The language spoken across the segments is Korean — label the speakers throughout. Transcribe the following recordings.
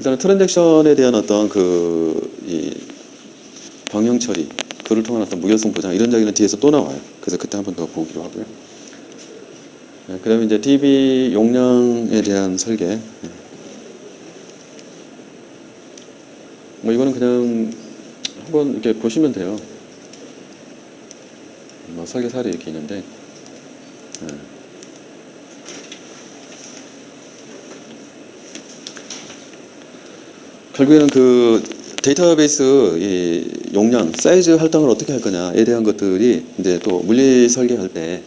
Speaker 1: 일단은 트랜잭션에 대한 어떤 이 방향 처리, 그를 통한 어떤 무결성 보장 이런 이야기는 뒤에서 또 나와요. 그래서 그때 한 번 더 보기로 하고요. 네, 그다음에 이제 DB 용량에 대한 설계. 네. 뭐 이거는 그냥 한번 이렇게 보시면 돼요. 뭐 설계 사례 이렇게 있는데. 네. 결국에는 그 데이터베이스 이 용량, 사이즈 할당을 어떻게 할 거냐에 대한 것들이 이제 또 물리 설계할 때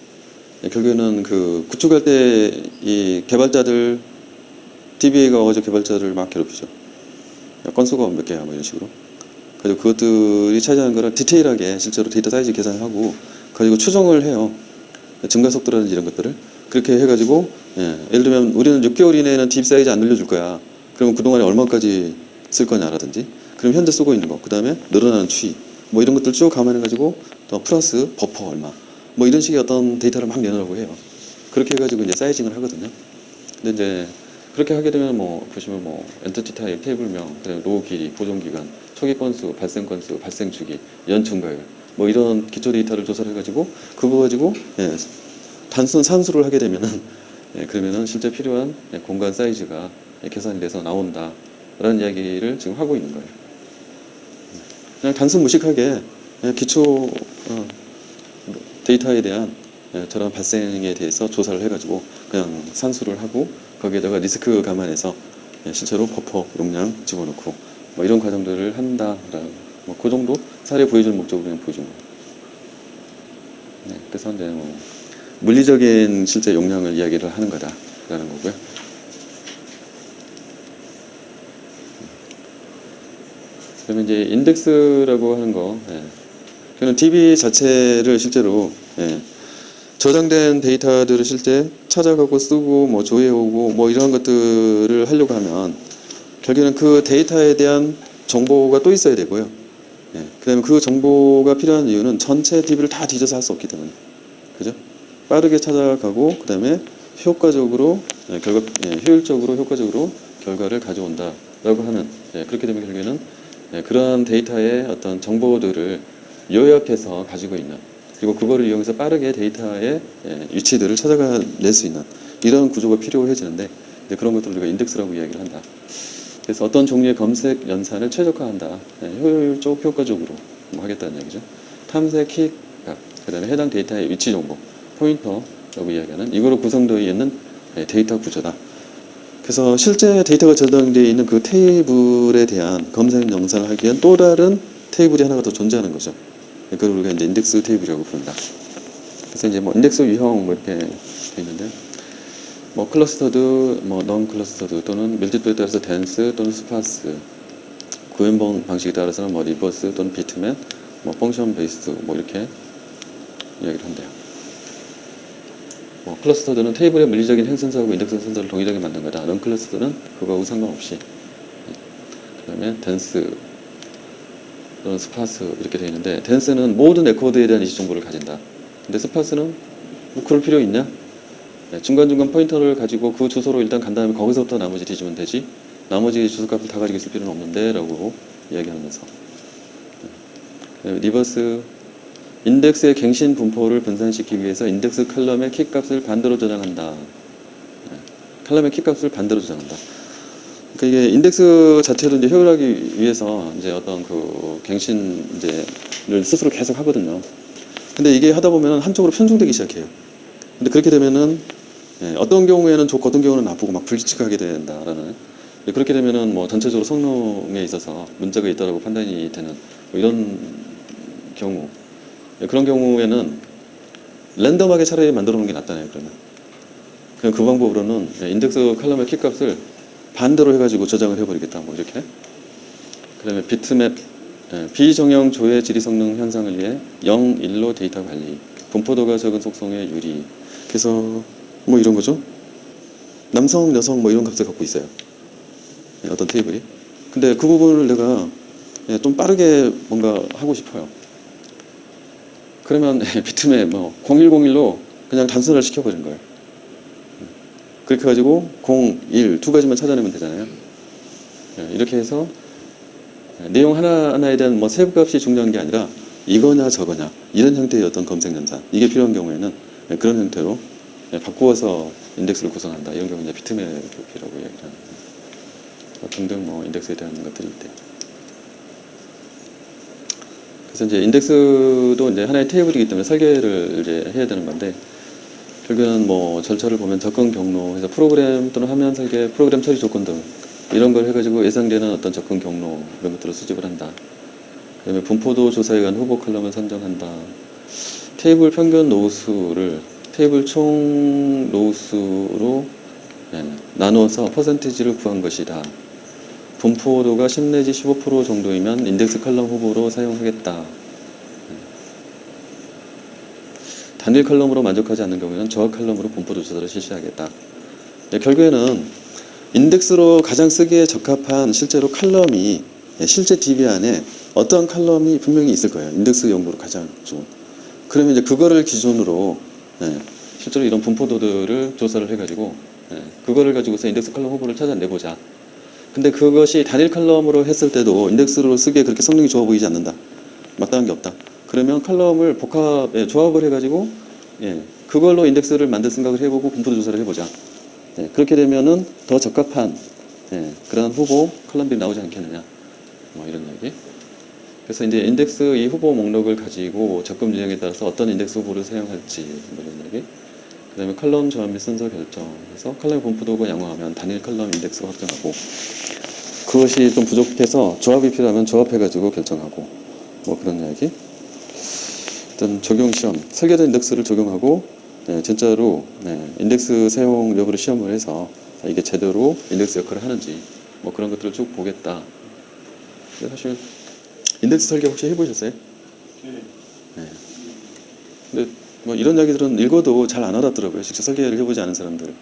Speaker 1: 결국에는 그 구축할 때 이 개발자들 DBA가 와가지고 개발자를 막 괴롭히죠. 야, 건수가 몇 개야 뭐 이런 식으로. 그리고 그것들이 차지하는 거를 디테일하게 실제로 데이터 사이즈 계산을 하고 가지고 추정을 해요. 증가 속도라든지 이런 것들을 그렇게 해가지고 예를 들면 우리는 6개월 이내에는 DB 사이즈 안 늘려줄 거야. 그러면 그동안에 얼마까지 쓸 거냐라든지 그럼 현재 쓰고 있는 거, 그 다음에 늘어나는 추이 뭐 이런 것들 쭉 감안해가지고 또 플러스 버퍼 얼마 뭐 이런 식의 어떤 데이터를 막 내놓으라고 해요. 그렇게 해가지고 이제 사이징을 하거든요. 근데 이제 그렇게 하게 되면 뭐 보시면 뭐 엔티티 타입, 테이블명, 그다음에 로우 길이, 보존 기간, 초기 건수, 발생 건수, 발생 주기, 연충가율 뭐 이런 기초 데이터를 조사를 해가지고 그거 가지고 단순 산수를 하게 되면은 그러면은 실제 필요한 공간 사이즈가 계산이 돼서 나온다라는 이야기를 지금 하고 있는 거예요. 그냥 단순 무식하게 기초 데이터에 대한 저런 발생에 대해서 조사를 해가지고 그냥 산수를 하고 거기에다가 리스크 감안해서 실제로 버퍼 용량 집어넣고 뭐 이런 과정들을 한다라는 뭐 그 정도 사례 보여주는 목적으로 그냥 보여준 거예요. 그래서 이제 뭐 물리적인 실제 용량을 이야기를 하는 거다라는 거고요. 그러면 이제 인덱스라고 하는 거, 그는 DB 자체를 실제로 저장된 데이터들을 실제 찾아가고 쓰고 뭐 조회해오고 뭐 이런 것들을 하려고 하면 결국에는 그 데이터에 대한 정보가 또 있어야 되고요. 그 다음에 그 정보가 필요한 이유는 전체 DB를 다 뒤져서 할 수 없기 때문에, 그죠? 빠르게 찾아가고 그 다음에 효과적으로 효율적으로 효과적으로 결과를 가져온다라고 하는 그렇게 되면 결국에는 그러한 데이터의 어떤 정보들을 요약해서 가지고 있는, 그리고 그거를 이용해서 빠르게 데이터의 위치들을 찾아낼 수 있는 이런 구조가 필요해지는데 그런 것들을 우리가 인덱스라고 이야기를 한다. 그래서 어떤 종류의 검색 연산을 최적화한다. 효율적, 효과적으로 뭐 하겠다는 얘기죠. 탐색 키 값, 그 다음에 해당 데이터의 위치 정보, 포인터라고 이야기하는 이거로 구성되어 있는 데이터 구조다. 그래서 실제 데이터가 저장되어 있는 그 테이블에 대한 검색 영상을 하기 위한 또 다른 테이블이 하나가 더 존재하는 거죠. 그걸 우리가 이제 인덱스 테이블이라고 부른다. 그래서 이제 뭐 인덱스 유형 뭐 이렇게 돼 있는데, 뭐 클러스터드, 뭐 넌 클러스터드 또는 밀집도에 따라서 덴스 또는 스파스, 구현 방식에 따라서는 뭐 리버스 또는 비트맨, 뭐 펑션 베이스드 뭐 이렇게 이야기를 한대요. 뭐 클러스터들은 테이블의 물리적인 행선사하고 인덱스 선서를 동일하게 만든 거다. 넌 클러스터는 그거하고 상관없이. 그 다음에 덴스 또는 스파스 이렇게 되어 있는데, 덴스는 모든 레코드에 대한 이식 정보를 가진다. 근데 스파스는 뭐 그럴 필요 있냐? 중간중간 포인터를 가지고 그 주소로 일단 간 다음에 거기서부터 나머지 뒤지면 되지, 나머지 주소값을 다 가지고 있을 필요는 없는데 라고 이야기하면서, 리버스, 인덱스의 갱신 분포를 분산시키기 위해서 인덱스 칼럼의 키값을 반대로 저장한다. 칼럼의 키값을 반대로 저장한다. 그러니까 이게 인덱스 자체도 이제 효율하기 위해서 이제 어떤 그 갱신 이제를 스스로 계속 하거든요. 근데 이게 하다 보면 한쪽으로 편중되기 시작해요. 근데 그렇게 되면은 어떤 경우에는 좋고 어떤 경우는 나쁘고 막 불규칙하게 된다라는, 그렇게 되면은 뭐 전체적으로 성능에 있어서 문제가 있다라고 판단이 되는 뭐 이런 경우, 그런 경우에는 랜덤하게 차라리 만들어 놓는 게 낫다네요. 그러면 그냥 그 방법으로는 인덱스 칼럼의 키값을 반대로 해가지고 저장을 해버리겠다 뭐 이렇게. 그 다음에 비트맵, 비정형 조회 지리 성능 향상을 위해 0, 1로 데이터 관리, 분포도가 적은 속성의 유리. 그래서 뭐 이런 거죠. 남성, 여성 뭐 이런 값을 갖고 있어요. 어떤 테이블이. 근데 그 부분을 내가 좀 빠르게 뭔가 하고 싶어요. 그러면 비트맵 뭐 0101로 그냥 단순화를 시켜버린 거예요. 그렇게 해가지고 0, 1 두 가지만 찾아내면 되잖아요. 이렇게 해서 내용 하나하나에 대한 뭐 세부값이 중요한 게 아니라 이거냐 저거냐 이런 형태의 어떤 검색 연산 이게 필요한 경우에는 그런 형태로 바꾸어서 인덱스를 구성한다. 이런 경우 이제 비트맵이라고 얘기를 합니다. 등등 뭐 인덱스에 대한 것들이 있대요. 그래서 이제 인덱스도 이제 하나의 테이블이기 때문에 설계를 이제 해야 되는 건데 결국에는 뭐 절차를 보면 접근 경로, 해서 프로그램 또는 화면 설계, 프로그램 처리 조건 등 이런 걸 해가지고 예상되는 어떤 접근 경로 이런 것들을 수집을 한다. 그다음에 분포도 조사에 관한 후보 컬럼을 선정한다. 테이블 평균 로우수를 테이블 총 로우수로 나누어서 퍼센티지를 구한 것이다. 분포도가 10 내지 15% 정도이면 인덱스 컬럼 후보로 사용하겠다. 단일 컬럼으로 만족하지 않는 경우에는 조합 컬럼으로 분포도 조사를 실시하겠다. 결국에는 인덱스로 가장 쓰기에 적합한 실제로 컬럼이 실제 DB 안에 어떠한 컬럼이 분명히 있을 거예요. 인덱스 용도로 가장 좋은. 그러면 이제 그거를 기준으로 실제로 이런 분포도들을 조사를 해가지고 그거를 가지고서 인덱스 컬럼 후보를 찾아내보자. 근데 그것이 단일 컬럼으로 했을 때도 인덱스로 쓰기에 그렇게 성능이 좋아 보이지 않는다. 마땅한 게 없다. 그러면 컬럼을 조합을 해가지고 그걸로 인덱스를 만들 생각을 해보고 분포도 조사를 해보자. 그렇게 되면은 더 적합한 그런 후보 컬럼들이 나오지 않겠느냐. 뭐 이런 얘기. 그래서 이제 인덱스 이 후보 목록을 가지고 접근 유형에 따라서 어떤 인덱스 후보를 사용할지 뭐 이런 얘기. 그 다음에 컬럼 조합 및 순서 결정해서 컬럼 분포도가 양호하면 단일 컬럼 인덱스로 확정하고 그것이 좀 부족해서 조합이 필요하면 조합해가지고 결정하고 뭐 그런 이야기. 일단 적용 시험 설계된 인덱스를 적용하고 진짜로 인덱스 사용 여부를 시험을 해서 이게 제대로 인덱스 역할을 하는지 뭐 그런 것들을 쭉 보겠다. 사실 인덱스 설계 혹시 해보셨어요? 네. 근데 뭐 이런 이야기들은 읽어도 잘 안 알아들어요. 직접 설계를 해보지 않은 사람들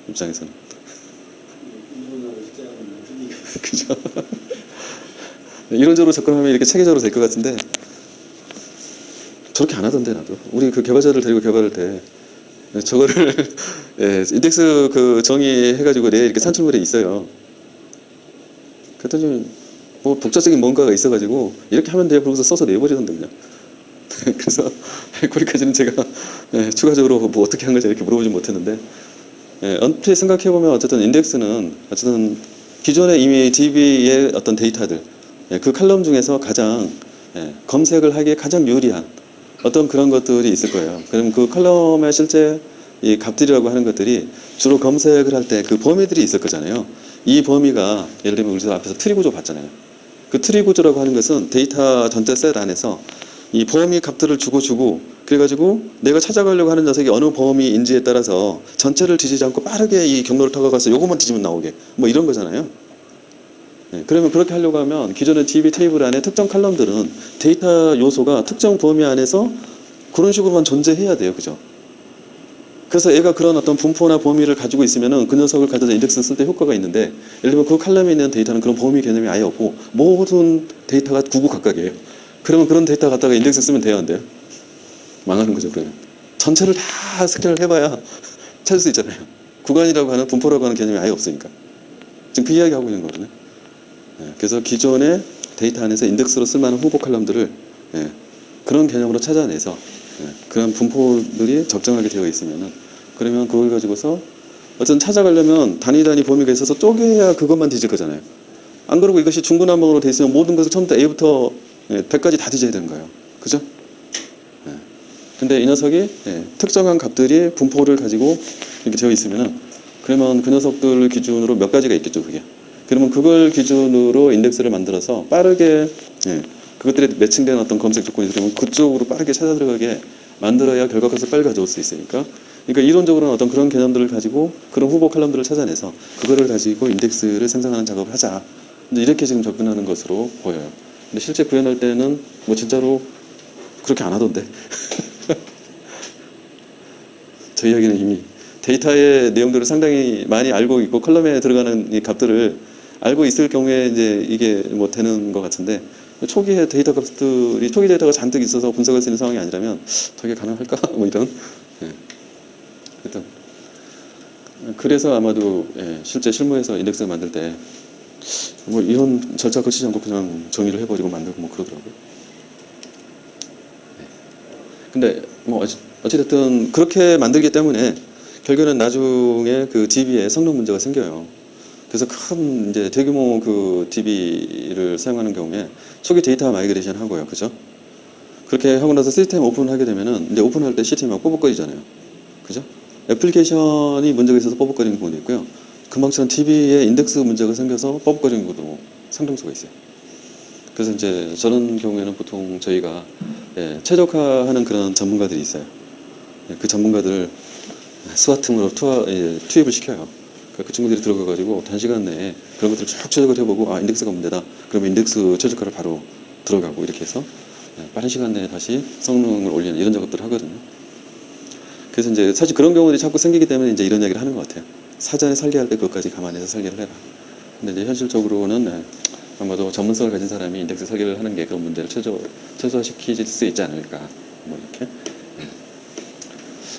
Speaker 1: 입장에서는. 그죠? 이론적으로 접근하면 이렇게 체계적으로 될 것 같은데 저렇게 안 하던데 나도. 우리 그 개발자를 데리고 개발할 때 저거를 인덱스 그 정의해가지고 내 이렇게 산출물에 있어요. 그랬더니 뭐 독자적인 뭔가가 있어가지고 이렇게 하면 돼요. 그러고서 써서 내버리던데 그냥. 그래서 거기까지는 제가 추가적으로 뭐 어떻게 한 거지 이렇게 물어보지 못했는데 언뜻 생각해보면 어쨌든 인덱스는 어쨌든 기존에 이미 DB의 어떤 데이터들 그 칼럼 중에서 가장 검색을 하기에 가장 유리한 어떤 그런 것들이 있을 거예요. 그럼 그 컬럼의 실제 이 값들이라고 하는 것들이 주로 검색을 할 때 그 범위들이 있을 거잖아요. 이 범위가 예를 들면 우리 앞에서 트리 구조 봤잖아요. 그 트리 구조라고 하는 것은 데이터 전체 셋 안에서 이 범위 값들을 주고 그래가지고 내가 찾아가려고 하는 녀석이 어느 범위인지에 따라서 전체를 뒤지지 않고 빠르게 이 경로를 타고 가서 요것만 뒤지면 나오게 뭐 이런 거잖아요. 그러면 그렇게 하려고 하면 기존의 DB 테이블 안에 특정 칼럼들은 데이터 요소가 특정 범위 안에서 그런 식으로만 존재해야 돼요. 그죠? 그래서 얘가 그런 어떤 분포나 범위를 가지고 있으면은 그 녀석을 가져서 인덱스 쓸 때 효과가 있는데 예를 들면 그 칼럼에 있는 데이터는 그런 범위 개념이 아예 없고 모든 데이터가 구구각각이에요. 그러면 그런 데이터 갖다가 인덱스 쓰면 돼야 안 돼요? 망하는 거죠. 그러면 전체를 다 스캔을 해봐야 찾을 수 있잖아요. 구간이라고 하는 분포라고 하는 개념이 아예 없으니까 지금 그 이야기 하고 있는 거거든요. 그래서 기존의 데이터 안에서 인덱스로 쓸만한 후보 칼럼들을 그런 개념으로 찾아내서 그런 분포들이 적정하게 되어 있으면은 그러면 그걸 가지고서 어쨌든 찾아가려면 단위 범위가 있어서 쪼개야 그것만 뒤질 거잖아요. 안 그러고 이것이 중구난방으로 돼 있으면 모든 것을 처음부터 A부터 100까지 다 뒤져야 되는 거예요. 그죠? 근데 이 녀석이 특정한 값들이 분포를 가지고 이렇게 되어 있으면은 그러면 그 녀석들 기준으로 몇 가지가 있겠죠, 그게. 그러면 그걸 기준으로 인덱스를 만들어서 빠르게 그것들이 매칭된 어떤 검색 조건이 있으면 그쪽으로 빠르게 찾아 들어가게 만들어야 결과값을 빨리 가져올 수 있으니까. 그러니까 이론적으로는 어떤 그런 개념들을 가지고 그런 후보 칼럼들을 찾아내서 그거를 가지고 인덱스를 생성하는 작업을 하자. 이제 이렇게 지금 접근하는 것으로 보여요. 근데 실제 구현할 때는 뭐 진짜로 그렇게 안 하던데. 저 이야기는 이미 데이터의 내용들을 상당히 많이 알고 있고 컬럼에 들어가는 이 값들을 알고 있을 경우에 이제 이게 뭐 되는 것 같은데 초기에 데이터 값들이 초기 데이터가 잔뜩 있어서 분석할 수 있는 상황이 아니라면 저게 가능할까? 뭐 이런. 일단 그래서 아마도 실제 실무에서 인덱스를 만들 때 뭐 이런 절차 거치지 않고 그냥 정의를 해버리고 만들고 뭐 그러더라고요. 근데 뭐 어찌됐든 그렇게 만들기 때문에 결국에는 나중에 그 DB에 성능 문제가 생겨요. 그래서 큰 이제 대규모 그 DB를 사용하는 경우에 초기 데이터 마이그레이션 하고요, 그죠? 그렇게 하고 나서 시스템 오픈하게 되면은 이제 오픈할 때 시스템이 막 뽀복거리잖아요, 그죠? 애플리케이션이 문제가 있어서 뽀복거리는 부분도 있고요. 금방처럼 DB에 인덱스 문제가 생겨서 뽀복거리는 것도 상당수가 있어요. 그래서 이제 저런 경우에는 보통 저희가 최적화하는 그런 전문가들이 있어요. 그 전문가들을 스와팀으로 투입을 시켜요. 그 친구들이 들어가가지고 단시간 내에 그런 것들을 쭉 최적을 해보고, 아, 인덱스가 문제다. 그러면 인덱스 최적화를 바로 들어가고 이렇게 해서 빠른 시간 내에 다시 성능을 올리는 이런 작업들을 하거든요. 그래서 이제 사실 그런 경우들이 자꾸 생기기 때문에 이제 이런 이야기를 하는 것 같아요. 사전에 설계할 때 그것까지 감안해서 설계를 해라. 근데 이제 현실적으로는 아마도 전문성을 가진 사람이 인덱스 설계를 하는 게 그런 문제를 최소화시킬 수 있지 않을까. 뭐 이렇게.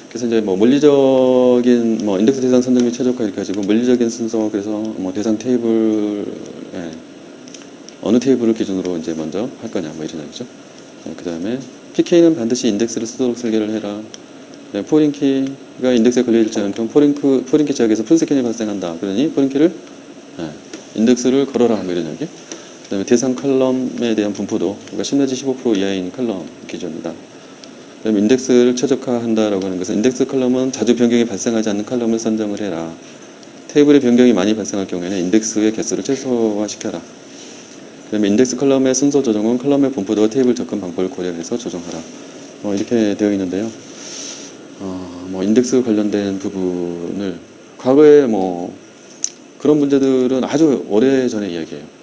Speaker 1: 그래서 이제 뭐 물리적인 뭐 인덱스 대상 선정 및 최적화 이렇게 가지고 물리적인 순서, 그래서 뭐 대상 테이블, 어느 테이블을 기준으로 이제 먼저 할 거냐 뭐 이런 얘기죠. 그 다음에 PK는 반드시 인덱스를 쓰도록 설계를 해라. 포린키가 인덱스에 걸려있지 않은 경우 포린키 지역에서 풀스캔이 발생한다. 그러니 포린키를 인덱스를 걸어라 뭐 이런 얘기. 그 다음에 대상 컬럼에 대한 분포도 그러니까 10 내지 15% 이하인 컬럼 기준이다. 그다음에 인덱스를 최적화한다라고 하는 것은 인덱스 컬럼은 자주 변경이 발생하지 않는 컬럼을 선정을 해라. 테이블의 변경이 많이 발생할 경우에는 인덱스의 개수를 최소화시켜라. 그다음에 인덱스 컬럼의 순서 조정은 컬럼의 분포도와 테이블 접근 방법을 고려해서 조정하라. 이렇게 되어 있는데요. 뭐 인덱스 관련된 부분을 과거에 뭐 그런 문제들은 아주 오래전의 이야기예요.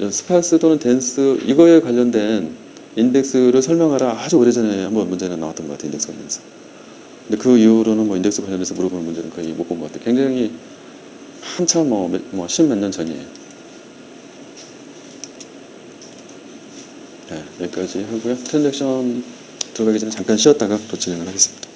Speaker 1: 스파스 또는 댄스 이거에 관련된 인덱스를 설명하라 아주 오래전에 한번 문제는 나왔던 것 같아요. 인덱스 관련해서. 근데 그 이후로는 뭐 인덱스 관련해서 물어보는 문제는 거의 못 본 것 같아요. 굉장히 한참 뭐 십몇 년 전이에요. 네, 여기까지 하고요. 트랜잭션 들어가기 전에 잠깐 쉬었다가 또 진행을 하겠습니다.